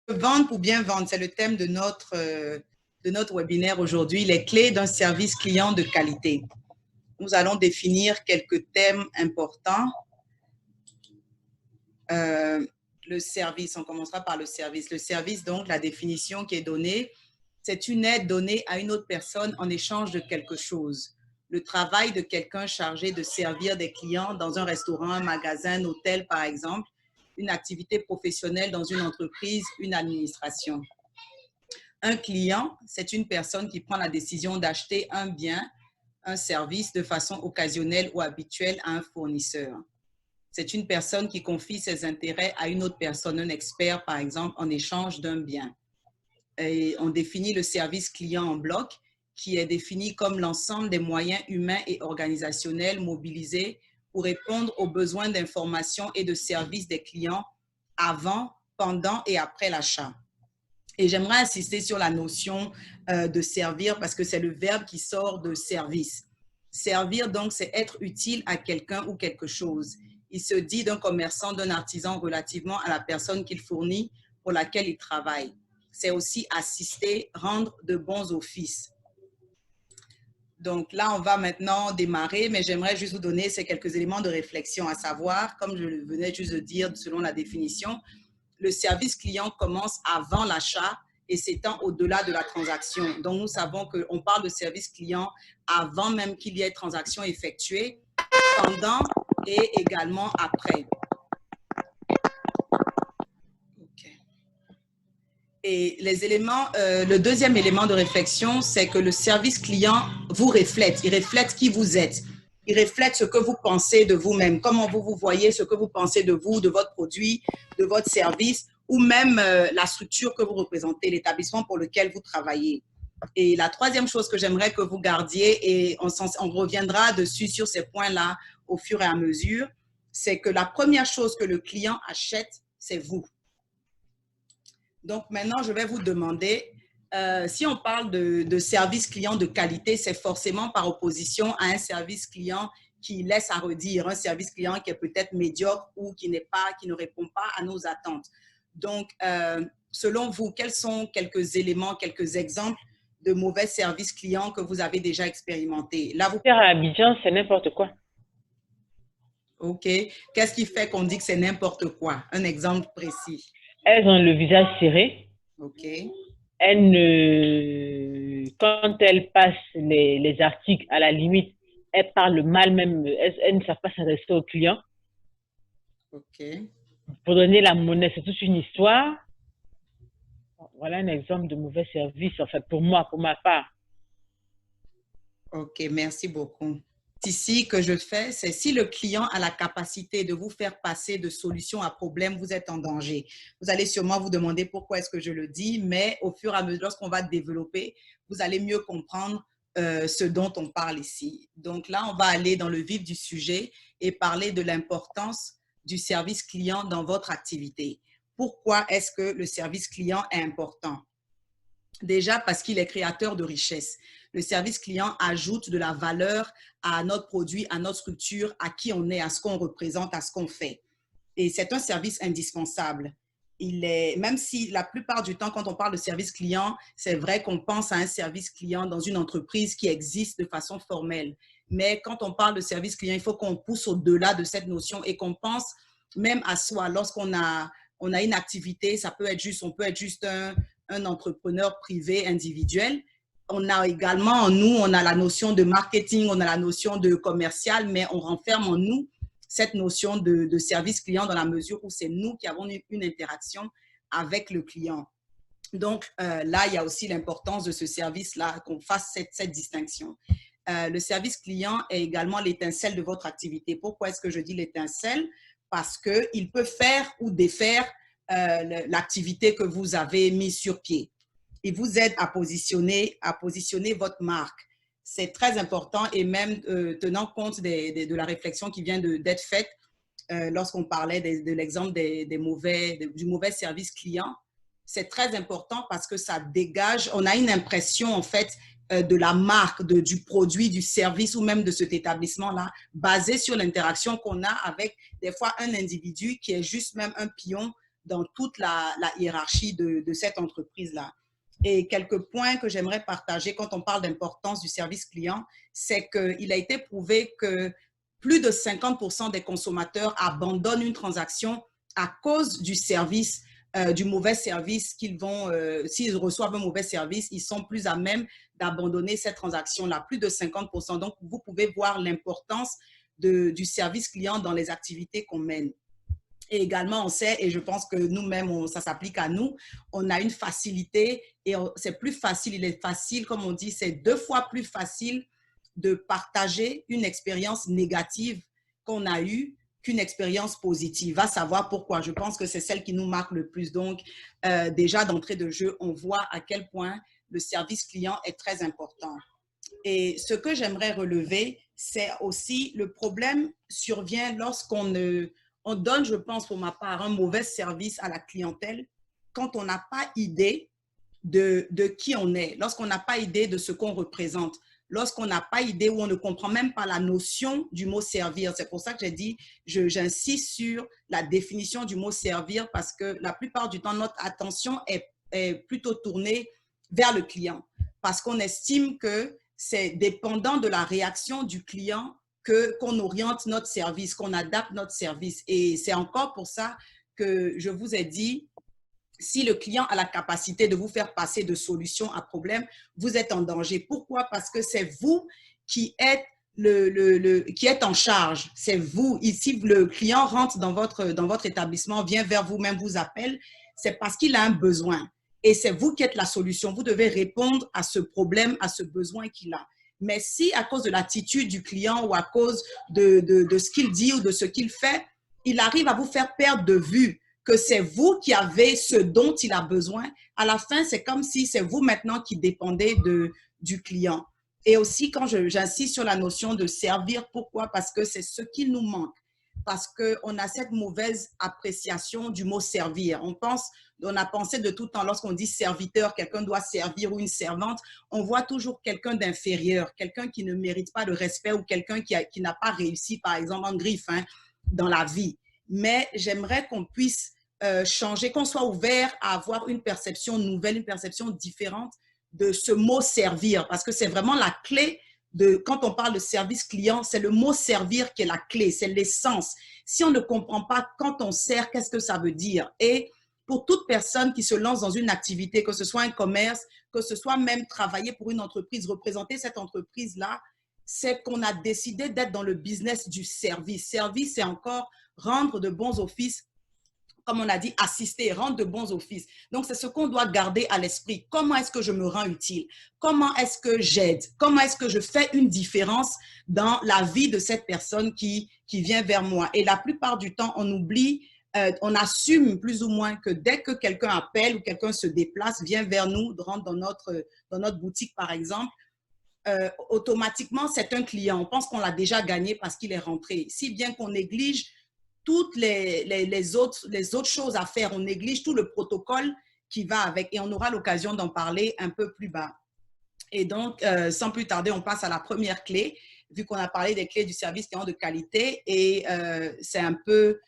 Vendre pour bien vendre, c'est le thème de notre webinaire aujourd'hui, les clés d'un service client de qualité. Nous allons définir quelques thèmes importants. Le service, on commencera par le service. Le service, donc, la définition qui est donnée, c'est une aide donnée à une autre personne en échange de quelque chose. Le travail de quelqu'un chargé de servir des clients dans un restaurant, un magasin, un hôtel, par exemple, une activité professionnelle dans une entreprise, une administration. Un client, c'est une personne qui prend la décision d'acheter un bien, un service de façon occasionnelle ou habituelle à un fournisseur. C'est une personne qui confie ses intérêts à une autre personne, un expert par exemple, en échange d'un bien. Et on définit le service client en bloc, qui est défini comme l'ensemble des moyens humains et organisationnels mobilisés pour répondre aux besoins d'information et de services des clients avant, pendant et après l'achat. Et j'aimerais insister sur la notion de servir parce que c'est le verbe qui sort de service. Servir, donc, c'est être utile à quelqu'un ou quelque chose. Il se dit d'un commerçant, d'un artisan relativement à la personne qu'il fournit pour laquelle il travaille. C'est aussi assister, rendre de bons offices. Donc là, on va maintenant démarrer, mais j'aimerais juste vous donner ces quelques éléments de réflexion, à savoir, comme je venais juste de dire selon la définition, le service client commence avant l'achat et s'étend au-delà de la transaction. Donc, nous savons qu'on parle de service client avant même qu'il y ait transaction effectuée, pendant et également après. Okay. Et les éléments, le deuxième élément de réflexion, c'est que le service client vous reflète. Il reflète qui vous êtes. Il reflète ce que vous pensez de vous-même, comment vous vous voyez, ce que vous pensez de vous, de votre produit, de votre service, ou même la structure que vous représentez, l'établissement pour lequel vous travaillez. Et la troisième chose que j'aimerais que vous gardiez, et on reviendra dessus sur ces points-là au fur et à mesure, c'est que la première chose que le client achète, c'est vous. Donc maintenant, je vais vous demander, si on parle de service client de qualité, c'est forcément par opposition à un service client qui laisse à redire, un service client qui est peut-être médiocre ou qui ne répond pas à nos attentes. Donc, selon vous, quels sont quelques éléments, quelques exemples de mauvais services clients que vous avez déjà expérimentés? Là, vous... À Abidjan, c'est n'importe quoi. OK. Qu'est-ce qui fait qu'on dit que c'est n'importe quoi? Un exemple précis. Elles ont le visage serré. OK. Elles ne... Quand elles passent les articles, à la limite, elles parlent mal même. Elles ne savent pas s'adresser aux clients. OK. Pour donner la monnaie, c'est toute une histoire. Voilà un exemple de mauvais service, en fait, pour moi, pour ma part. OK, merci beaucoup. Ici que je fais, c'est si le client a la capacité de vous faire passer de solution à problème, vous êtes en danger. Vous allez sûrement vous demander pourquoi est-ce que je le dis, mais au fur et à mesure, lorsqu'on va développer, vous allez mieux comprendre ce dont on parle ici. Donc là, on va aller dans le vif du sujet et parler de l'importance du service client dans votre activité. Pourquoi est-ce que le service client est important? Déjà parce qu'il est créateur de richesse. Le service client ajoute de la valeur à notre produit, à notre structure, à qui on est, à ce qu'on représente, à ce qu'on fait. Et c'est un service indispensable. Même si la plupart du temps, quand on parle de service client, c'est vrai qu'on pense à un service client dans une entreprise qui existe de façon formelle. Mais quand on parle de service client, il faut qu'on pousse au-delà de cette notion et qu'on pense même à soi. Lorsqu'on a une activité, on peut être juste un entrepreneur privé individuel. On a également en nous, on a la notion de marketing, on a la notion de commercial, mais on renferme en nous cette notion de service client dans la mesure où c'est nous qui avons une interaction avec le client. Donc là, il y a aussi l'importance de ce service-là, qu'on fasse cette distinction. Le service client est également l'étincelle de votre activité. Pourquoi est-ce que je dis l'étincelle? Parce qu'il peut faire ou défaire l'activité que vous avez mise sur pied. Il vous aide à positionner votre marque. C'est très important et même tenant compte de la réflexion qui vient d'être faite lorsqu'on parlait de l'exemple du mauvais service client, c'est très important parce que ça dégage, on a une impression en fait de la marque, du produit, du service ou même de cet établissement-là, basé sur l'interaction qu'on a avec des fois un individu qui est juste même un pion dans toute la hiérarchie de cette entreprise-là. Et quelques points que j'aimerais partager quand on parle d'importance du service client, c'est qu'il a été prouvé que plus de 50% des consommateurs abandonnent une transaction à cause du service, du mauvais service qu'ils vont, s'ils reçoivent un mauvais service, ils sont plus à même d'abandonner cette transaction-là, plus de 50%. Donc, vous pouvez voir l'importance du service client dans les activités qu'on mène. Et également, on sait, et je pense que nous-mêmes, ça s'applique à nous, on a une facilité et c'est plus facile, il est facile, comme on dit, c'est 2 fois plus facile de partager une expérience négative qu'on a eue qu'une expérience positive. Va savoir pourquoi. Je pense que c'est celle qui nous marque le plus. Donc, déjà d'entrée de jeu, on voit à quel point le service client est très important. Et ce que j'aimerais relever, c'est aussi le problème survient lorsqu'on on donne, je pense pour ma part, un mauvais service à la clientèle quand on n'a pas idée de qui on est, lorsqu'on n'a pas idée de ce qu'on représente, lorsqu'on n'a pas idée ou on ne comprend même pas la notion du mot servir. C'est pour ça que j'ai dit, j'insiste sur la définition du mot servir parce que la plupart du temps, notre attention est plutôt tournée vers le client parce qu'on estime que c'est dépendant de la réaction du client qu'on oriente notre service, qu'on adapte notre service. Et c'est encore pour ça que je vous ai dit, si le client a la capacité de vous faire passer de solution à problème, vous êtes en danger. Pourquoi? Parce que c'est vous qui êtes qui est en charge. C'est vous. Ici, le client rentre dans votre établissement, vient vers vous-même, vous appelle, c'est parce qu'il a un besoin. Et c'est vous qui êtes la solution. Vous devez répondre à ce problème, à ce besoin qu'il a. Mais si à cause de l'attitude du client ou à cause de ce qu'il dit ou de ce qu'il fait, il arrive à vous faire perdre de vue que c'est vous qui avez ce dont il a besoin, à la fin, c'est comme si c'est vous maintenant qui dépendez du client. Et aussi, quand j'insiste sur la notion de servir, pourquoi? Parce que c'est ce qui nous manque. Parce qu'on a cette mauvaise appréciation du mot servir. On a pensé de tout temps, lorsqu'on dit serviteur, quelqu'un doit servir ou une servante, on voit toujours quelqu'un d'inférieur, quelqu'un qui ne mérite pas de respect ou quelqu'un qui n'a pas réussi, par exemple, en griffe, dans la vie. Mais j'aimerais qu'on puisse changer, qu'on soit ouvert à avoir une perception nouvelle, une perception différente de ce mot servir, parce que c'est vraiment la clé quand on parle de service client, c'est le mot servir qui est la clé, c'est l'essence. Si on ne comprend pas quand on sert, qu'est-ce que ça veut dire? Et pour toute personne qui se lance dans une activité, que ce soit un commerce, que ce soit même travailler pour une entreprise, représenter cette entreprise-là, c'est qu'on a décidé d'être dans le business du service. Service, c'est encore rendre de bons offices, comme on a dit, assister, rendre de bons offices. Donc, c'est ce qu'on doit garder à l'esprit. Comment est-ce que je me rends utile? Comment est-ce que j'aide? Comment est-ce que je fais une différence dans la vie de cette personne qui vient vers moi? Et la plupart du temps, on oublie, on assume plus ou moins que dès que quelqu'un appelle ou quelqu'un se déplace, vient vers nous, rentre dans notre boutique, par exemple, automatiquement, c'est un client. On pense qu'on l'a déjà gagné parce qu'il est rentré. Si bien qu'on néglige toutes les autres choses à faire. On néglige tout le protocole qui va avec et on aura l'occasion d'en parler un peu plus bas. Et donc, sans plus tarder, on passe à la première clé, vu qu'on a parlé des clés du service client de qualité et c'est un peu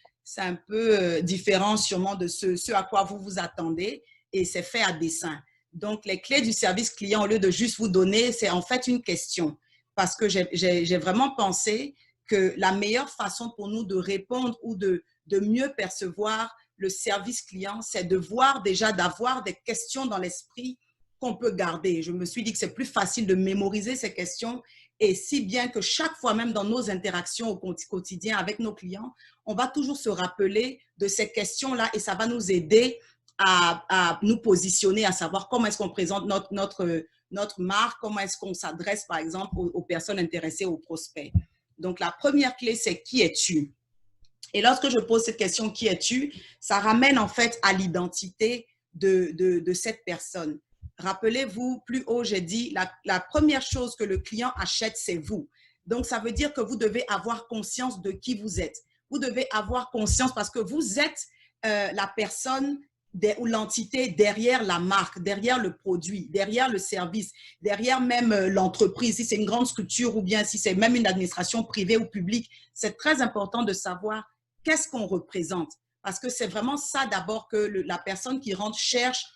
différent sûrement de ce à quoi vous vous attendez et c'est fait à dessein. Donc, les clés du service client, au lieu de juste vous donner, c'est en fait une question parce que j'ai vraiment pensé que la meilleure façon pour nous de répondre ou de mieux percevoir le service client, c'est de voir déjà, d'avoir des questions dans l'esprit qu'on peut garder. Je me suis dit que c'est plus facile de mémoriser ces questions et si bien que chaque fois, même dans nos interactions au quotidien avec nos clients, on va toujours se rappeler de ces questions-là et ça va nous aider à nous positionner, à savoir comment est-ce qu'on présente notre marque, comment est-ce qu'on s'adresse, par exemple, aux personnes intéressées, aux prospects. Donc, la première clé, c'est qui es-tu? Et lorsque je pose cette question, qui es-tu? Ça ramène en fait à l'identité de cette personne. Rappelez-vous, plus haut, j'ai dit, la première chose que le client achète, c'est vous. Donc, ça veut dire que vous devez avoir conscience de qui vous êtes. Vous devez avoir conscience parce que vous êtes la personne ou l'entité derrière la marque, derrière le produit, derrière le service, derrière même l'entreprise, si c'est une grande structure ou bien si c'est même une administration privée ou publique, c'est très important de savoir qu'est-ce qu'on représente. parce que c'est vraiment ça d'abord que la personne qui rentre cherche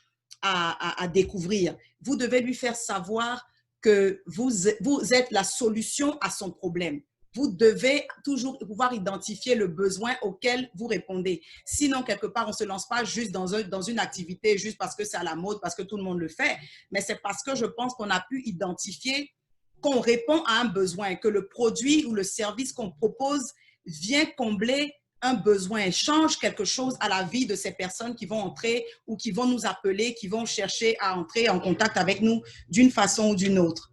à découvrir. Vous devez lui faire savoir que vous êtes la solution à son problème. Vous devez toujours pouvoir identifier le besoin auquel vous répondez. Sinon, quelque part, on ne se lance pas juste dans une activité, juste parce que c'est à la mode, parce que tout le monde le fait, mais c'est parce que je pense qu'on a pu identifier qu'on répond à un besoin, que le produit ou le service qu'on propose vient combler un besoin, change quelque chose à la vie de ces personnes qui vont entrer ou qui vont nous appeler, qui vont chercher à entrer en contact avec nous d'une façon ou d'une autre.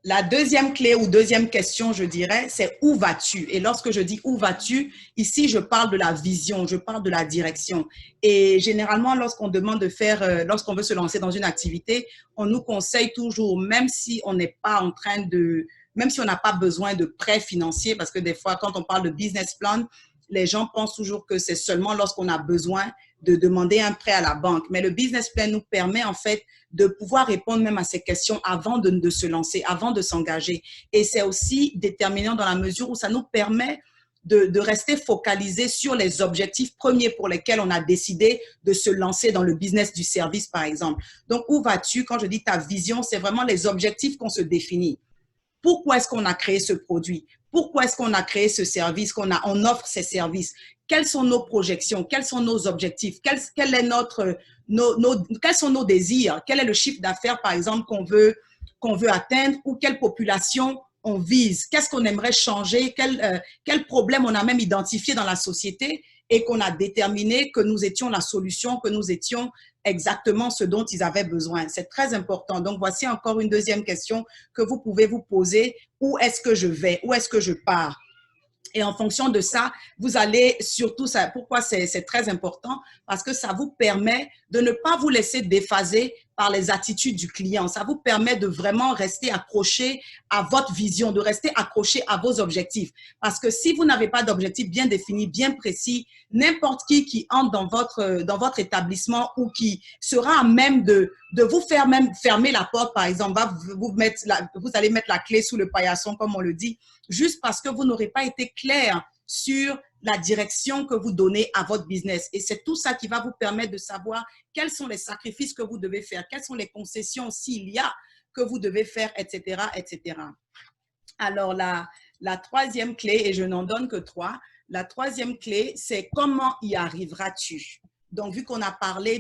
La deuxième clé ou deuxième question, je dirais, c'est où vas-tu? Et lorsque je dis où vas-tu, ici, je parle de la vision, je parle de la direction. Et généralement, lorsqu'on demande de faire, lorsqu'on veut se lancer dans une activité, on nous conseille toujours, même si on n'est pas en train de, même si on n'a pas besoin de prêts financiers, parce que des fois, quand on parle de business plan, les gens pensent toujours que c'est seulement lorsqu'on a besoin de demander un prêt à la banque. Mais le business plan nous permet en fait de pouvoir répondre même à ces questions avant de se lancer, avant de s'engager. Et c'est aussi déterminant dans la mesure où ça nous permet de rester focalisé sur les objectifs premiers pour lesquels on a décidé de se lancer dans le business du service, par exemple. Donc, où vas-tu? Quand je dis ta vision, c'est vraiment les objectifs qu'on se définit. Pourquoi est-ce qu'on a créé ce produit? Pourquoi est-ce qu'on a créé ce service, on offre ces services? Quelles sont nos projections? Quels sont nos objectifs? Quels sont nos désirs? Quel est le chiffre d'affaires, par exemple, qu'on veut atteindre ou quelle population on vise? Qu'est-ce qu'on aimerait changer? Quel problème on a même identifié dans la société et qu'on a déterminé que nous étions la solution, que nous étions exactement ce dont ils avaient besoin. C'est très important. Donc, voici encore une deuxième question que vous pouvez vous poser. Où est-ce que je vais? Où est-ce que je pars? Et en fonction de ça, vous allez surtout, pourquoi c'est très important? Parce que ça vous permet de ne pas vous laisser déphaser par les attitudes du client. Ça vous permet de vraiment rester accroché à votre vision, de rester accroché à vos objectifs. Parce que si vous n'avez pas d'objectif bien défini, bien précis, n'importe qui entre dans votre établissement ou qui sera à même de vous faire même fermer la porte, par exemple, vous allez mettre la clé sous le paillasson, comme on le dit, juste parce que vous n'aurez pas été clair sur la direction que vous donnez à votre business. Et c'est tout ça qui va vous permettre de savoir quels sont les sacrifices que vous devez faire, quelles sont les concessions s'il y a que vous devez faire, etc., etc. Alors, la troisième clé, et je n'en donne que 3, la troisième clé, c'est comment y arriveras-tu? Donc, vu qu'on a parlé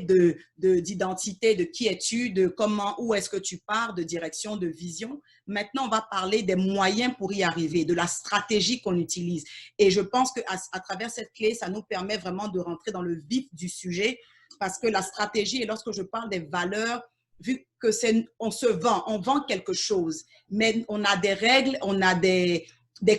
d'identité, de qui es-tu, de comment, où est-ce que tu pars, de direction, de vision, maintenant, on va parler des moyens pour y arriver, de la stratégie qu'on utilise. Et je pense qu'à travers cette clé, ça nous permet vraiment de rentrer dans le vif du sujet parce que la stratégie, et lorsque je parle des valeurs, vu que on se vend, on vend quelque chose, mais on a des règles, on a des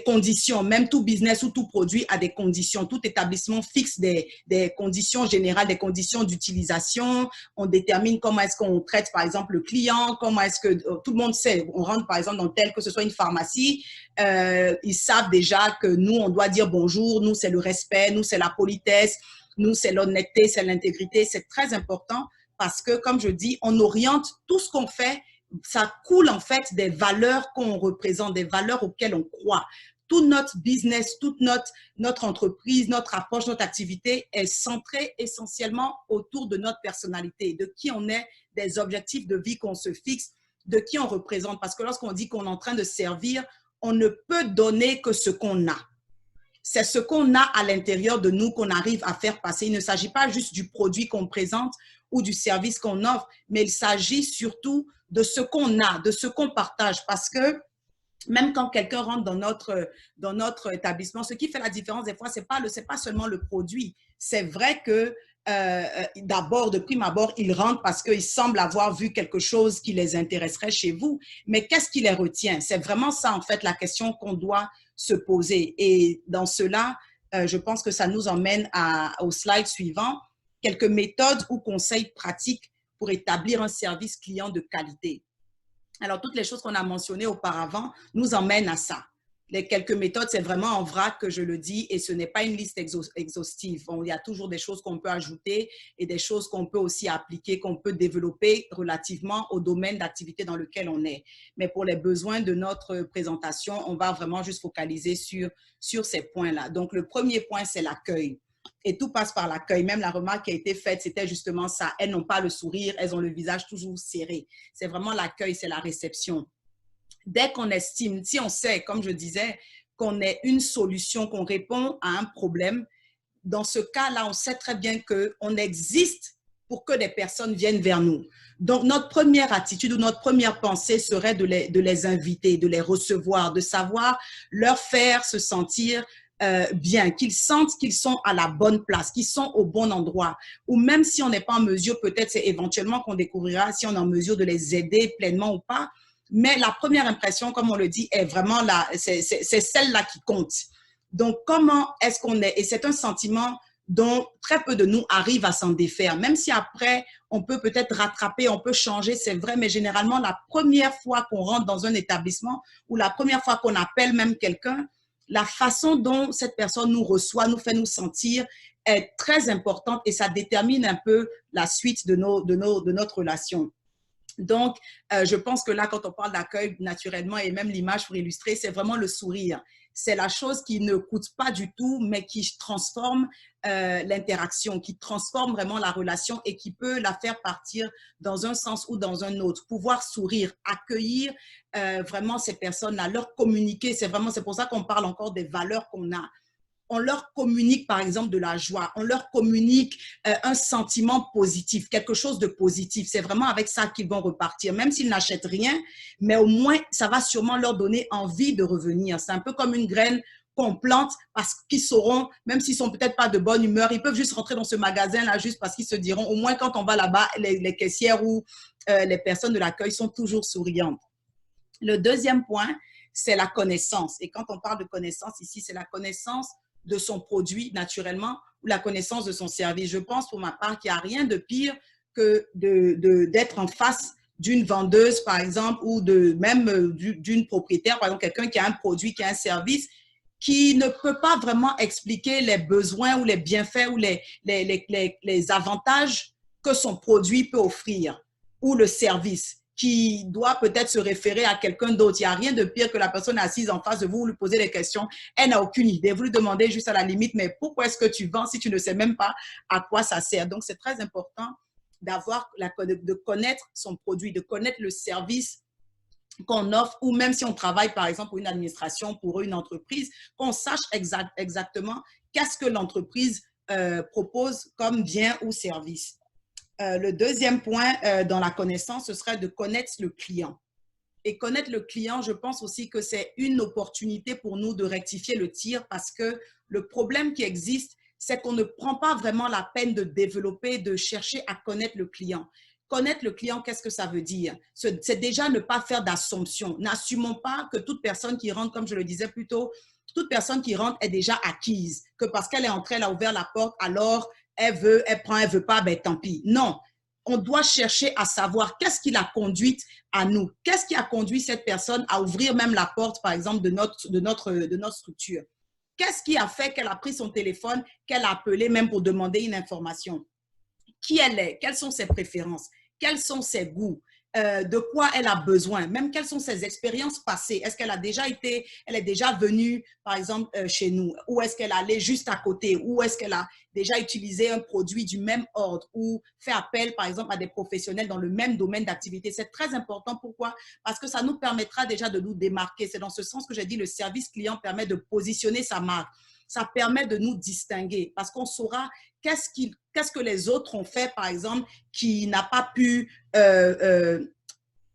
conditions, même tout business ou tout produit a des conditions, tout établissement fixe des conditions générales, des conditions d'utilisation, on détermine comment est-ce qu'on traite par exemple le client, comment est-ce que tout le monde sait, on rentre par exemple dans tel que ce soit une pharmacie, ils savent déjà que nous on doit dire bonjour, nous c'est le respect, nous c'est la politesse, nous c'est l'honnêteté, c'est l'intégrité, c'est très important parce que comme je dis, on oriente tout ce qu'on fait, ça coule en fait des valeurs qu'on représente, des valeurs auxquelles on croit. Tout notre business, toute notre entreprise, notre approche, notre activité est centrée essentiellement autour de notre personnalité, de qui on est, des objectifs de vie qu'on se fixe, de qui on représente. Parce que lorsqu'on dit qu'on est en train de servir, on ne peut donner que ce qu'on a. C'est ce qu'on a à l'intérieur de nous qu'on arrive à faire passer. Il ne s'agit pas juste du produit qu'on présente ou du service qu'on offre, mais il s'agit surtout de ce qu'on a, de ce qu'on partage. Parce que même quand quelqu'un rentre dans notre établissement, ce qui fait la différence des fois, c'est pas seulement le produit. C'est vrai que d'abord, de prime abord, ils rentrent parce qu'ils semblent avoir vu quelque chose qui les intéresserait chez vous. Mais qu'est-ce qui les retient? C'est vraiment ça, en fait, la question qu'on doit se poser. Et dans cela, je pense que ça nous emmène au slide suivant, quelques méthodes ou conseils pratiques pour établir un service client de qualité. Alors, toutes les choses qu'on a mentionnées auparavant nous emmènent à ça. Les quelques méthodes, c'est vraiment en vrac que je le dis et ce n'est pas une liste exhaustive. Bon, il y a toujours des choses qu'on peut ajouter et des choses qu'on peut aussi appliquer, qu'on peut développer relativement au domaine d'activité dans lequel on est. Mais pour les besoins de notre présentation, on va vraiment juste focaliser sur ces points-là. Donc, le premier point, c'est l'accueil. Et tout passe par l'accueil. Même la remarque qui a été faite, c'était justement ça. Elles n'ont pas le sourire, elles ont le visage toujours serré. C'est vraiment l'accueil, c'est la réception. Dès qu'on estime, si on sait, comme je disais, qu'on est une solution, qu'on répond à un problème, dans ce cas-là, on sait très bien qu'on existe pour que des personnes viennent vers nous. Donc, notre première attitude ou notre première pensée serait de les inviter, de les recevoir, de savoir leur faire se sentir bien, qu'ils sentent qu'ils sont à la bonne place, qu'ils sont au bon endroit. Ou même si on n'est pas en mesure, peut-être c'est éventuellement qu'on découvrira si on est en mesure de les aider pleinement ou pas. Mais la première impression, comme on le dit, est vraiment là, c'est celle-là qui compte. Donc, comment est-ce qu'on est? Et c'est un sentiment dont très peu de nous arrivent à s'en défaire. Même si après, on peut peut-être rattraper, on peut changer, c'est vrai, mais généralement, la première fois qu'on rentre dans un établissement ou la première fois qu'on appelle même quelqu'un, la façon dont cette personne nous reçoit, nous fait nous sentir est très importante et ça détermine un peu la suite de notre relation. Donc, je pense que là, quand on parle d'accueil, naturellement, et même l'image pour illustrer, c'est vraiment le sourire. C'est la chose qui ne coûte pas du tout, mais qui transforme l'interaction, qui transforme vraiment la relation et qui peut la faire partir dans un sens ou dans un autre. Pouvoir sourire, accueillir vraiment ces personnes-là, leur communiquer, c'est pour ça qu'on parle encore des valeurs qu'on a. On leur communique, par exemple, de la joie. On leur communique un sentiment positif, quelque chose de positif. C'est vraiment avec ça qu'ils vont repartir, même s'ils n'achètent rien, mais au moins, ça va sûrement leur donner envie de revenir. C'est un peu comme une graine qu'on plante parce qu'ils sauront, même s'ils sont peut-être pas de bonne humeur, ils peuvent juste rentrer dans ce magasin-là juste parce qu'ils se diront, au moins quand on va là-bas, les caissières ou les personnes de l'accueil sont toujours souriantes. Le deuxième point, c'est la connaissance. Et quand on parle de connaissance ici, c'est la connaissance de son produit naturellement ou la connaissance de son service. Je pense pour ma part qu'il n'y a rien de pire que d'être en face d'une vendeuse, par exemple, ou même d'une propriétaire, par exemple, quelqu'un qui a un produit, qui a un service, qui ne peut pas vraiment expliquer les besoins ou les bienfaits ou les avantages que son produit peut offrir ou le service, qui doit peut-être se référer à quelqu'un d'autre. Il n'y a rien de pire que la personne assise en face de vous, vous lui posez des questions, elle n'a aucune idée. Vous lui demandez juste à la limite, mais pourquoi est-ce que tu vends si tu ne sais même pas à quoi ça sert? Donc, c'est très important de connaître son produit, de connaître le service qu'on offre, ou même si on travaille, par exemple, pour une administration, pour une entreprise, qu'on sache exactement qu'est-ce que l'entreprise propose comme bien ou service. Le deuxième point dans la connaissance, ce serait de connaître le client. Et connaître le client, je pense aussi que c'est une opportunité pour nous de rectifier le tir parce que le problème qui existe, c'est qu'on ne prend pas vraiment la peine de développer, de chercher à connaître le client. Connaître le client, qu'est-ce que ça veut dire? C'est déjà ne pas faire d'assumption. N'assumons pas que toute personne qui rentre, comme je le disais plus tôt, toute personne qui rentre est déjà acquise, que parce qu'elle est entrée, elle a ouvert la porte, alors elle veut, elle prend, elle veut pas, ben tant pis. Non, on doit chercher à savoir qu'est-ce qui l'a conduite à nous. Qu'est-ce qui a conduit cette personne à ouvrir même la porte, par exemple, de notre structure? Qu'est-ce qui a fait qu'elle a pris son téléphone, qu'elle a appelé même pour demander une information? Qui elle est? Quelles sont ses préférences? Quels sont ses goûts? De quoi elle a besoin, même quelles sont ses expériences passées. Est-ce qu'elle a déjà été, elle est déjà venue, par exemple, chez nous, ou est-ce qu'elle allait juste à côté, ou est-ce qu'elle a déjà utilisé un produit du même ordre, ou fait appel, par exemple, à des professionnels dans le même domaine d'activité. C'est très important. Pourquoi? Parce que ça nous permettra déjà de nous démarquer. C'est dans ce sens que j'ai dit, le service client permet de positionner sa marque. Ça permet de nous distinguer parce qu'on saura qu'est-ce que les autres ont fait, par exemple, qui n'a pas pu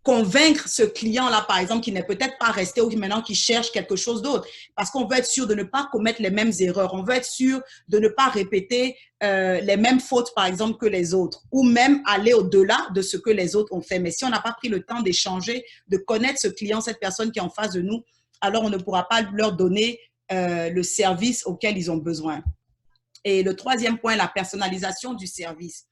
convaincre ce client-là, par exemple, qui n'est peut-être pas resté ou maintenant qui cherche quelque chose d'autre. Parce qu'on veut être sûr de ne pas commettre les mêmes erreurs. On veut être sûr de ne pas répéter les mêmes fautes, par exemple, que les autres. Ou même aller au-delà de ce que les autres ont fait. Mais si on n'a pas pris le temps d'échanger, de connaître ce client, cette personne qui est en face de nous, alors on ne pourra pas leur donner le service auquel ils ont besoin. Et le troisième point, la personnalisation du service.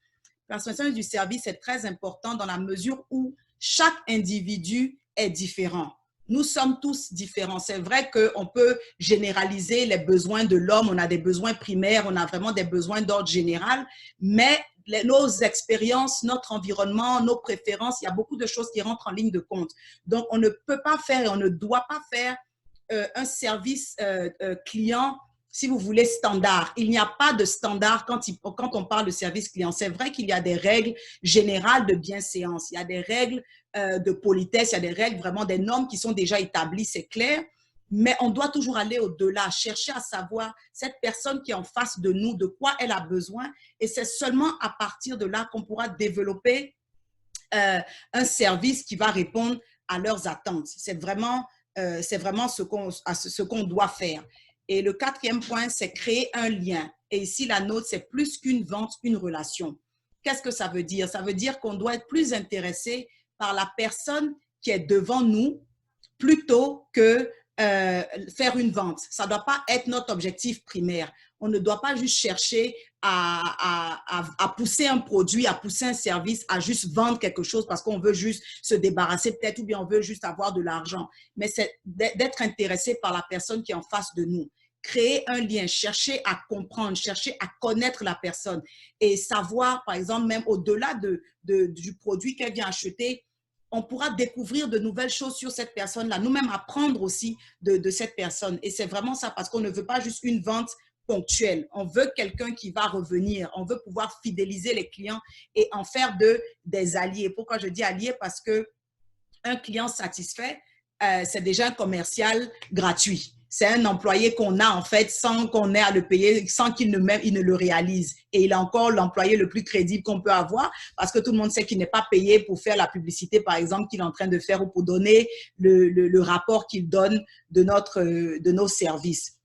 La personnalisation du service est très important dans la mesure où chaque individu est différent. nous sommes tous différents. C'est vrai qu'on peut généraliser les besoins de l'homme, on a des besoins primaires, on a vraiment des besoins d'ordre général, mais nos expériences, notre environnement, nos préférences, il y a beaucoup de choses qui rentrent en ligne de compte. Donc, on ne peut pas faire et on ne doit pas faire un service client, si vous voulez, standard. Il n'y a pas de standard quand on parle de service client. C'est vrai qu'il y a des règles générales de bienséance, il y a des règles de politesse, il y a des règles, vraiment des normes qui sont déjà établies, c'est clair. Mais on doit toujours aller au-delà, chercher à savoir cette personne qui est en face de nous, de quoi elle a besoin. Et c'est seulement à partir de là qu'on pourra développer un service qui va répondre à leurs attentes. C'est vraiment ce qu'on doit faire. Et le quatrième point, c'est créer un lien. Et ici, la note, c'est plus qu'une vente, une relation. Qu'est-ce que ça veut dire? Ça veut dire qu'on doit être plus intéressé par la personne qui est devant nous plutôt que faire une vente. Ça ne doit pas être notre objectif primaire. On ne doit pas juste chercher à pousser un produit, à pousser un service, à juste vendre quelque chose parce qu'on veut juste se débarrasser peut-être ou bien on veut juste avoir de l'argent. Mais c'est d'être intéressé par la personne qui est en face de nous. Créer un lien, chercher à comprendre, chercher à connaître la personne et savoir, par exemple, même au-delà du produit qu'elle vient acheter, on pourra découvrir de nouvelles choses sur cette personne-là, nous-mêmes apprendre aussi de cette personne. Et c'est vraiment ça, parce qu'on ne veut pas juste une vente ponctuelle. On veut quelqu'un qui va revenir. On veut pouvoir fidéliser les clients et en faire des alliés. Pourquoi je dis alliés? Parce qu'un client satisfait, c'est déjà un commercial gratuit. C'est un employé qu'on a en fait sans qu'on ait à le payer, sans qu'il ne le réalise. Et il est encore l'employé le plus crédible qu'on peut avoir parce que tout le monde sait qu'il n'est pas payé pour faire la publicité, par exemple, qu'il est en train de faire ou pour donner le rapport qu'il donne de nos services.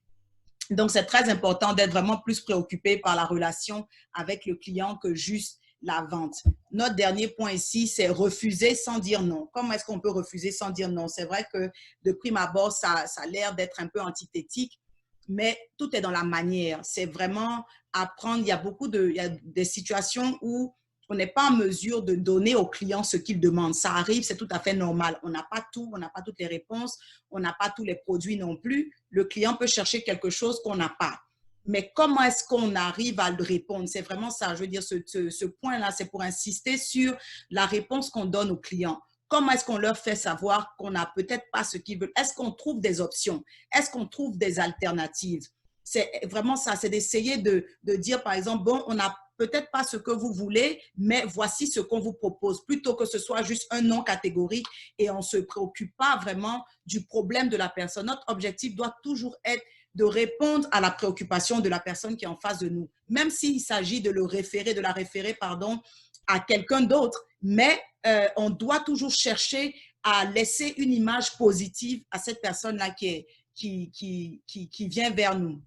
Donc, c'est très important d'être vraiment plus préoccupé par la relation avec le client que juste la vente. Notre dernier point ici, c'est refuser sans dire non. Comment est-ce qu'on peut refuser sans dire non? C'est vrai que de prime abord, ça a l'air d'être un peu antithétique, mais tout est dans la manière. C'est vraiment apprendre. Il y a des situations où on n'est pas en mesure de donner au client ce qu'il demande. Ça arrive, c'est tout à fait normal. On n'a pas tout, on n'a pas toutes les réponses, on n'a pas tous les produits non plus. Le client peut chercher quelque chose qu'on n'a pas. Mais comment est-ce qu'on arrive à le répondre? C'est vraiment ça. Je veux dire, ce point-là, c'est pour insister sur la réponse qu'on donne aux clients. Comment est-ce qu'on leur fait savoir qu'on n'a peut-être pas ce qu'ils veulent? Est-ce qu'on trouve des options? Est-ce qu'on trouve des alternatives? C'est vraiment ça, c'est d'essayer de dire, par exemple, bon, on n'a peut-être pas ce que vous voulez, mais voici ce qu'on vous propose, plutôt que ce soit juste un non catégorique et on ne se préoccupe pas vraiment du problème de la personne. Notre objectif doit toujours être de répondre à la préoccupation de la personne qui est en face de nous, même s'il s'agit de la référer, à quelqu'un d'autre, mais on doit toujours chercher à laisser une image positive à cette personne-là qui vient vers nous.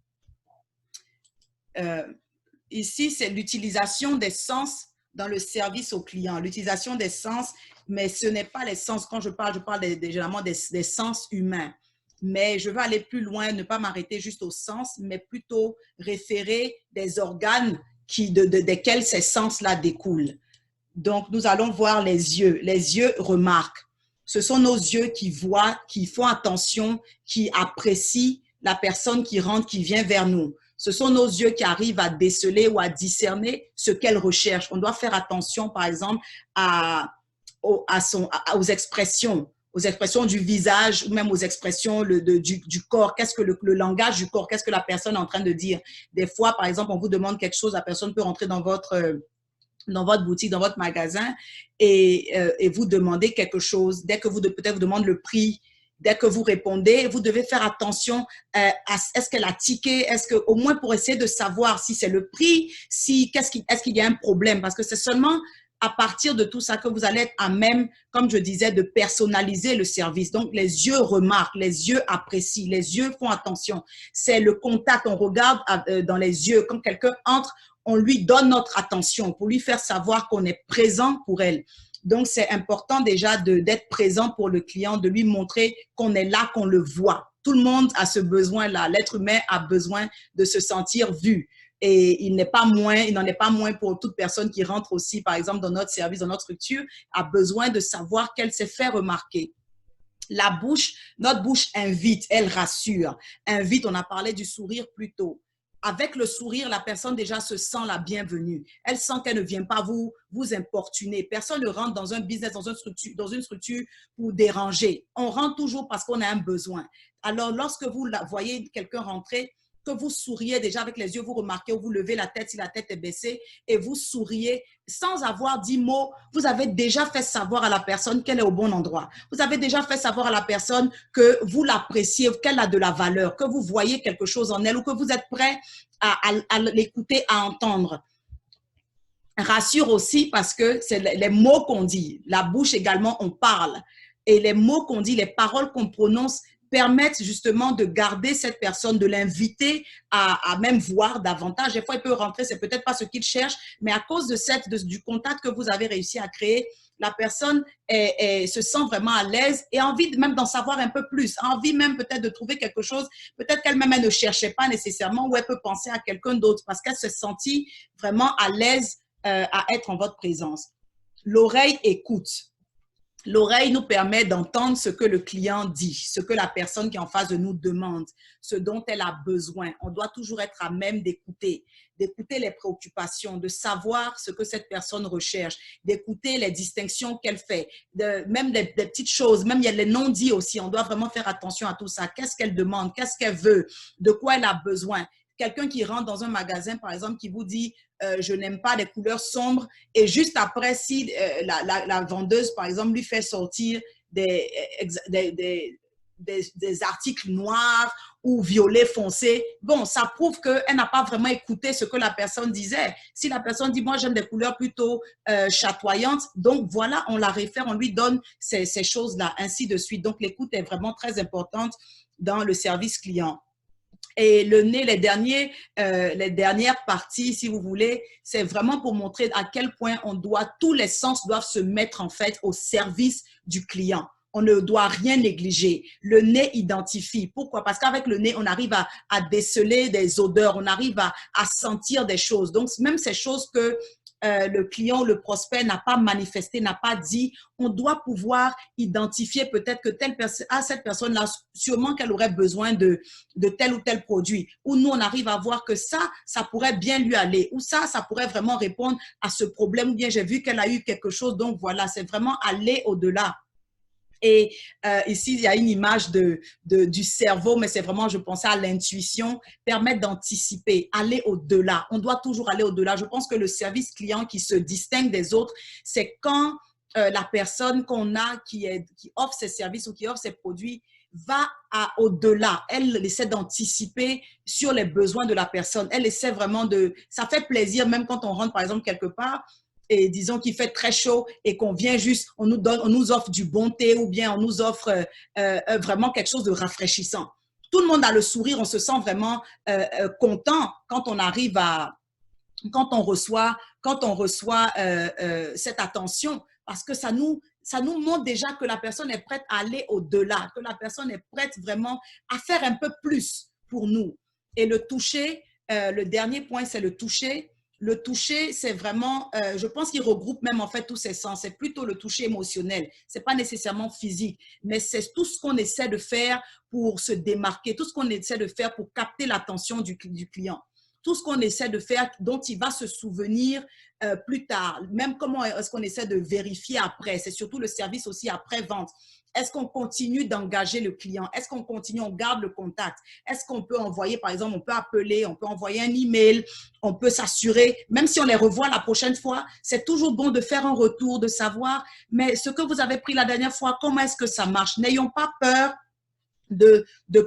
Ici, c'est l'utilisation des sens dans le service au client. L'utilisation des sens, mais ce n'est pas les sens. Quand je parle généralement des sens humains. Mais je veux aller plus loin, ne pas m'arrêter juste aux sens, mais plutôt référer des organes desquels ces sens-là découlent. Donc, nous allons voir les yeux. Les yeux remarquent. Ce sont nos yeux qui voient, qui font attention, qui apprécient la personne qui rentre, qui vient vers nous. Ce sont nos yeux qui arrivent à déceler ou à discerner ce qu'elle recherche. On doit faire attention, par exemple, aux expressions du visage ou même aux expressions du corps. Qu'est-ce que le langage du corps? Qu'est-ce que la personne est en train de dire? Des fois, par exemple, on vous demande quelque chose, la personne peut rentrer dans votre boutique, dans votre magasin et vous demandez quelque chose. Dès que peut-être vous demande le prix, dès que vous répondez, vous devez faire attention à est-ce qu'elle a tiqué, au moins pour essayer de savoir si c'est le prix, est-ce qu'il y a un problème, parce que c'est seulement à partir de tout ça que vous allez être à même, comme je disais, de personnaliser le service. Donc, les yeux remarquent, les yeux apprécient, les yeux font attention. C'est le contact, on regarde dans les yeux. Quand quelqu'un entre, on lui donne notre attention pour lui faire savoir qu'on est présent pour elle. Donc, c'est important déjà d'être présent pour le client, de lui montrer qu'on est là, qu'on le voit. Tout le monde a ce besoin-là. L'être humain a besoin de se sentir vu. Et il n'en est pas moins pour toute personne qui rentre aussi, par exemple, dans notre service, dans notre structure, a besoin de savoir qu'elle s'est fait remarquer. La bouche, notre bouche invite, elle rassure. Invite, on a parlé du sourire plus tôt. Avec le sourire, la personne déjà se sent la bienvenue. Elle sent qu'elle ne vient pas vous importuner. Personne ne rentre dans un business, dans une structure pour déranger. On rentre toujours parce qu'on a un besoin. Alors, lorsque vous voyez quelqu'un rentrer, que vous souriez déjà avec les yeux, vous remarquez, vous levez la tête si la tête est baissée et vous souriez sans avoir dit mot, vous avez déjà fait savoir à la personne qu'elle est au bon endroit. Vous avez déjà fait savoir à la personne que vous l'appréciez, qu'elle a de la valeur, que vous voyez quelque chose en elle ou que vous êtes prêt à l'écouter, à entendre. Rassure aussi parce que c'est les mots qu'on dit. La bouche également, on parle. Et les mots qu'on dit, les paroles qu'on prononce permettent justement de garder cette personne, de l'inviter à même voir davantage. Des fois, il peut rentrer, c'est peut-être pas ce qu'il cherche, mais à cause du contact que vous avez réussi à créer, la personne se sent vraiment à l'aise et a envie même d'en savoir un peu plus, a envie même peut-être de trouver quelque chose, peut-être qu'elle-même elle ne cherchait pas nécessairement ou elle peut penser à quelqu'un d'autre parce qu'elle se sentit vraiment à l'aise à être en votre présence. L'oreille écoute. L'oreille nous permet d'entendre ce que le client dit, ce que la personne qui est en face de nous demande, ce dont elle a besoin. On doit toujours être à même d'écouter les préoccupations, de savoir ce que cette personne recherche, d'écouter les distinctions qu'elle fait, même des petites choses, même il y a les non-dits aussi. On doit vraiment faire attention à tout ça. Qu'est-ce qu'elle demande? Qu'est-ce qu'elle veut? De quoi elle a besoin? Quelqu'un qui rentre dans un magasin, par exemple, qui vous dit je n'aime pas les couleurs sombres, et juste après, si la vendeuse, par exemple, lui fait sortir des articles noirs ou violets foncés, bon, ça prouve qu'elle n'a pas vraiment écouté ce que la personne disait. Si la personne dit, moi, j'aime des couleurs plutôt chatoyantes, donc voilà, on la réfère, on lui donne ces choses-là, ainsi de suite. Donc, l'écoute est vraiment très importante dans le service client. Et le nez, les dernières parties, si vous voulez, c'est vraiment pour montrer à quel point tous les sens doivent se mettre en fait au service du client. On ne doit rien négliger. Le nez identifie. Pourquoi? Parce qu'avec le nez, on arrive à déceler des odeurs, on arrive à sentir des choses. Donc, même ces choses que le client ou le prospect n'a pas manifesté, n'a pas dit, on doit pouvoir identifier peut-être que cette personne-là, sûrement qu'elle aurait besoin de tel ou tel produit. Ou nous, on arrive à voir que ça pourrait bien lui aller. Ou ça pourrait vraiment répondre à ce problème. Ou bien j'ai vu qu'elle a eu quelque chose. Donc voilà, c'est vraiment aller au-delà. Et ici, il y a une image du cerveau, mais c'est vraiment, je pensais à l'intuition, permettre d'anticiper, aller au-delà. On doit toujours aller au-delà. Je pense que le service client qui se distingue des autres, c'est quand la personne qu'on a qui offre ses services ou qui offre ses produits va au-delà. Elle essaie d'anticiper sur les besoins de la personne. Elle essaie vraiment ça fait plaisir, même quand on rentre, par exemple, quelque part, et disons qu'il fait très chaud et qu'on vient juste, on nous offre du bon thé ou bien on nous offre vraiment quelque chose de rafraîchissant. Tout le monde a le sourire, on se sent vraiment content quand on arrive quand on reçoit cette attention, parce que ça nous montre déjà que la personne est prête à aller au-delà, que la personne est prête vraiment à faire un peu plus pour nous. Et le toucher, le dernier point, c'est le toucher. Le toucher, c'est vraiment, je pense qu'il regroupe même en fait tous ces sens. C'est plutôt le toucher émotionnel. C'est pas nécessairement physique, mais c'est tout ce qu'on essaie de faire pour se démarquer, tout ce qu'on essaie de faire pour capter l'attention du client. Tout ce qu'on essaie de faire dont il va se souvenir plus tard. Même comment est-ce qu'on essaie de vérifier après. C'est surtout le service aussi après-vente. Est-ce qu'on continue d'engager le client? Est-ce qu'on continue, on garde le contact? Est-ce qu'on peut envoyer, par exemple, on peut appeler, on peut envoyer un email, on peut s'assurer, même si on les revoit la prochaine fois, c'est toujours bon de faire un retour, de savoir, mais ce que vous avez pris la dernière fois, comment est-ce que ça marche? N'ayons pas peur de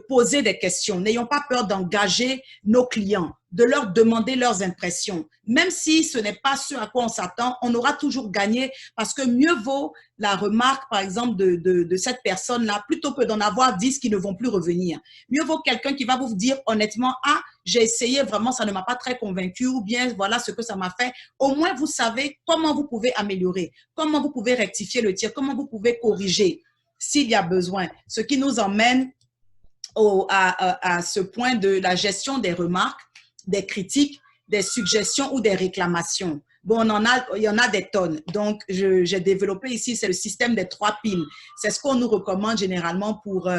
poser des questions. N'ayons pas peur d'engager nos clients, de leur demander leurs impressions. Même si ce n'est pas ce à quoi on s'attend, on aura toujours gagné parce que mieux vaut la remarque, par exemple, de cette personne-là, plutôt que d'en avoir 10 qui ne vont plus revenir. Mieux vaut quelqu'un qui va vous dire honnêtement, ah, j'ai essayé, vraiment, ça ne m'a pas très convaincu, ou bien voilà ce que ça m'a fait. Au moins, vous savez comment vous pouvez améliorer, comment vous pouvez rectifier le tir, comment vous pouvez corriger s'il y a besoin. Ce qui nous emmène à ce point de la gestion des remarques, des critiques, des suggestions ou des réclamations. Bon, il y en a des tonnes. Donc, j'ai développé ici, c'est le système des 3 piles. C'est ce qu'on nous recommande généralement pour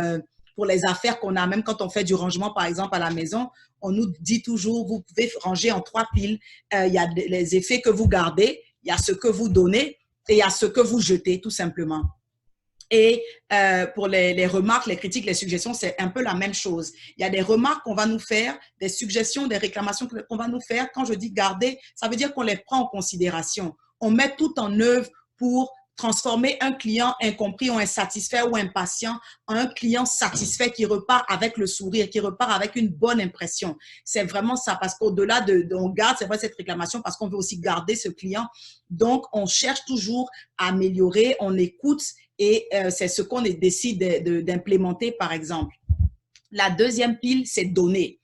les affaires qu'on a, même quand on fait du rangement, par exemple, à la maison. On nous dit toujours, vous pouvez ranger en 3 piles. Il y a les effets que vous gardez, il y a ce que vous donnez et il y a ce que vous jetez, tout simplement. Et pour les remarques, les critiques, les suggestions, c'est un peu la même chose. Il y a des remarques qu'on va nous faire, des suggestions, des réclamations qu'on va nous faire. Quand je dis garder, ça veut dire qu'on les prend en considération. On met tout en œuvre pour transformer un client incompris ou insatisfait ou impatient en un client satisfait qui repart avec le sourire, qui repart avec une bonne impression. C'est vraiment ça, parce qu'au-delà on garde, c'est vrai, cette réclamation parce qu'on veut aussi garder ce client. Donc, on cherche toujours à améliorer, on écoute et c'est ce qu'on décide d'implémenter, par exemple. La deuxième pile, c'est donner.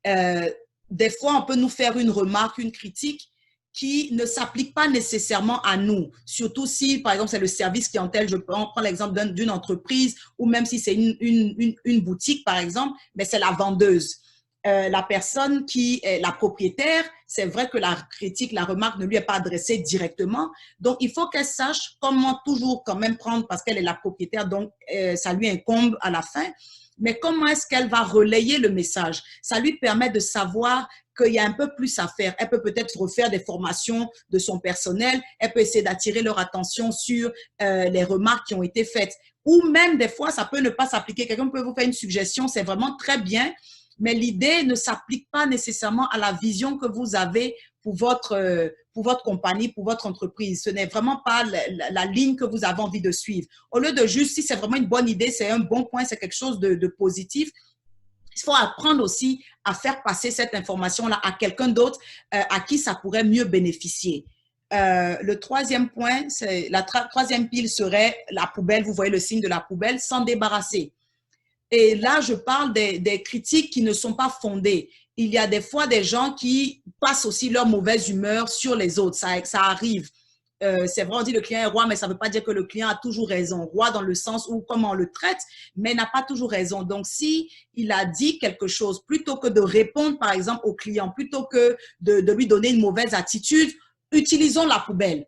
Des fois, on peut nous faire une remarque, une critique qui ne s'applique pas nécessairement à nous. Surtout si, par exemple, c'est le service clientèle, je prends l'exemple d'une entreprise ou même si c'est une boutique, par exemple, mais c'est la vendeuse. La personne qui est la propriétaire, c'est vrai que la critique, la remarque ne lui est pas adressée directement. Donc, il faut qu'elle sache comment toujours quand même prendre, parce qu'elle est la propriétaire, donc ça lui incombe à la fin. Mais comment est-ce qu'elle va relayer le message? Ça lui permet de savoir qu'il y a un peu plus à faire. Elle peut peut-être refaire des formations de son personnel. Elle peut essayer d'attirer leur attention sur les remarques qui ont été faites. Ou même, des fois, ça peut ne pas s'appliquer. Quelqu'un peut vous faire une suggestion, c'est vraiment très bien, mais l'idée ne s'applique pas nécessairement à la vision que vous avez pour votre compagnie, pour votre entreprise. Ce n'est vraiment pas la ligne que vous avez envie de suivre. Au lieu de juste, si c'est vraiment une bonne idée, c'est un bon point, c'est quelque chose de positif, il faut apprendre aussi à faire passer cette information-là à quelqu'un d'autre à qui ça pourrait mieux bénéficier. Le troisième point, la troisième pile serait la poubelle. Vous voyez le signe de la poubelle, s'en débarrasser. Et là, je parle des critiques qui ne sont pas fondées. Il y a des fois des gens qui passent aussi leur mauvaise humeur sur les autres. Ça arrive. C'est vrai, on dit le client est roi, mais ça ne veut pas dire que le client a toujours raison. Roi dans le sens où comment on le traite, mais n'a pas toujours raison. Donc, si il a dit quelque chose, plutôt que de répondre, par exemple, au client, plutôt que de lui donner une mauvaise attitude, utilisons la poubelle.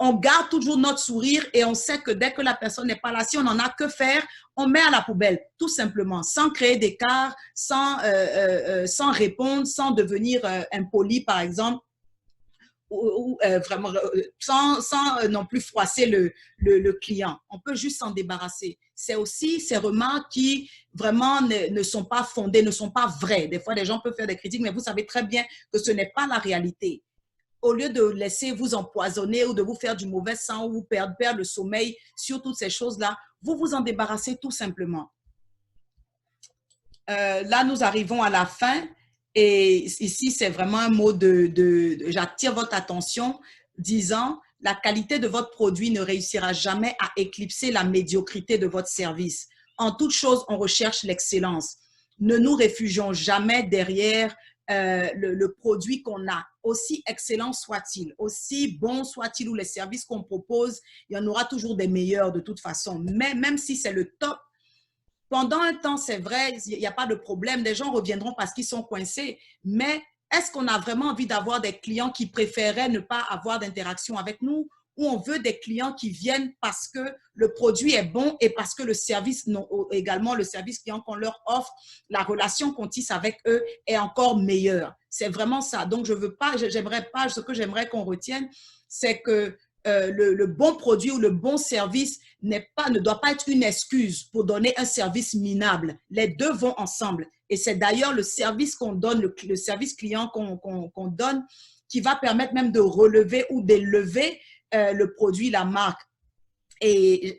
On garde toujours notre sourire et on sait que dès que la personne n'est pas là, si on n'en a que faire, on met à la poubelle, tout simplement, sans créer d'écart, sans répondre, sans devenir impoli, par exemple, ou vraiment sans non plus froisser le client. On peut juste s'en débarrasser. C'est aussi ces remarques qui vraiment ne sont pas fondées, ne sont pas vraies. Des fois, les gens peuvent faire des critiques, mais vous savez très bien que ce n'est pas la réalité. Au lieu de laisser vous empoisonner ou de vous faire du mauvais sang ou vous perdre le sommeil sur toutes ces choses-là, vous vous en débarrassez tout simplement. Là, nous arrivons à la fin. Et ici, c'est vraiment un mot j'attire votre attention disant la qualité de votre produit ne réussira jamais à éclipser la médiocrité de votre service. En toute chose, on recherche l'excellence. Ne nous réfugions jamais derrière le produit qu'on a, aussi excellent soit-il, aussi bon soit-il, ou les services qu'on propose, il y en aura toujours des meilleurs de toute façon. Mais même si c'est le top, pendant un temps, c'est vrai, il n'y a pas de problème. Les gens reviendront parce qu'ils sont coincés. Mais est-ce qu'on a vraiment envie d'avoir des clients qui préféraient ne pas avoir d'interaction avec nous, ou on veut des clients qui viennent parce que le produit est bon et parce que le service, également le service client qu'on leur offre, la relation qu'on tisse avec eux est encore meilleure. C'est vraiment ça. Donc, ce que j'aimerais qu'on retienne, c'est que le bon produit ou le bon service ne doit pas être une excuse pour donner un service minable. Les deux vont ensemble. Et c'est d'ailleurs le service qu'on donne, le service client qu'on donne, qui va permettre même de relever ou d'élever le produit, la marque. Et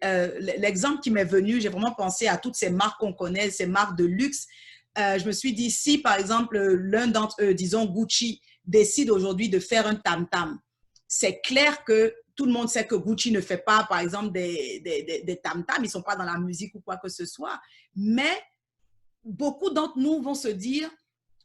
l'exemple qui m'est venu, j'ai vraiment pensé à toutes ces marques qu'on connaît, ces marques de luxe. Je me suis dit, si par exemple, l'un d'entre eux, disons Gucci, décide aujourd'hui de faire un tam-tam, c'est clair que tout le monde sait que Gucci ne fait pas, par exemple, des tam-tams. Ils ne sont pas dans la musique ou quoi que ce soit. Mais beaucoup d'entre nous vont se dire,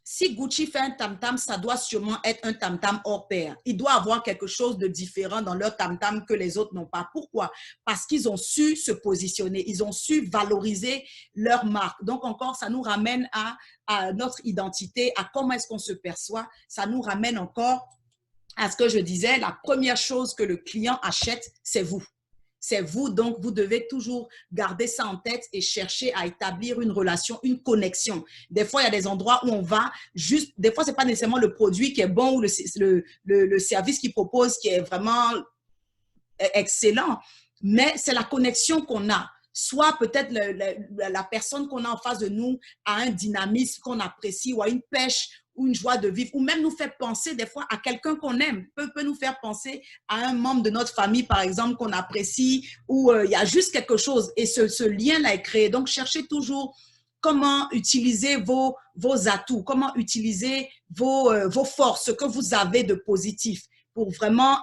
si Gucci fait un tam-tam, ça doit sûrement être un tam-tam hors pair. Il doit avoir quelque chose de différent dans leur tam-tam que les autres n'ont pas. Pourquoi? Parce qu'ils ont su se positionner. Ils ont su valoriser leur marque. Donc, encore, ça nous ramène à notre identité, à comment est-ce qu'on se perçoit. Ça nous ramène encore à ce que je disais, la première chose que le client achète, c'est vous. C'est vous, donc vous devez toujours garder ça en tête et chercher à établir une relation, une connexion. Des fois, il y a des endroits où on va juste, des fois, ce n'est pas nécessairement le produit qui est bon ou le service qu'il propose qui est vraiment excellent, mais c'est la connexion qu'on a. Soit peut-être la personne qu'on a en face de nous a un dynamisme qu'on apprécie ou a une pêche ou une joie de vivre, ou même nous faire penser des fois à quelqu'un qu'on aime, peut nous faire penser à un membre de notre famille, par exemple, qu'on apprécie, ou il y a juste quelque chose, et ce lien-là est créé. Donc, cherchez toujours comment utiliser vos atouts, comment utiliser vos forces, ce que vous avez de positif pour vraiment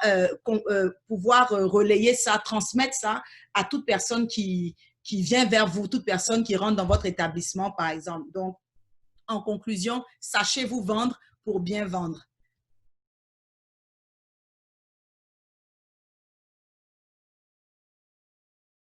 pouvoir relayer ça, transmettre ça à toute personne qui vient vers vous, toute personne qui rentre dans votre établissement, par exemple. Donc, en conclusion, sachez vous vendre pour bien vendre.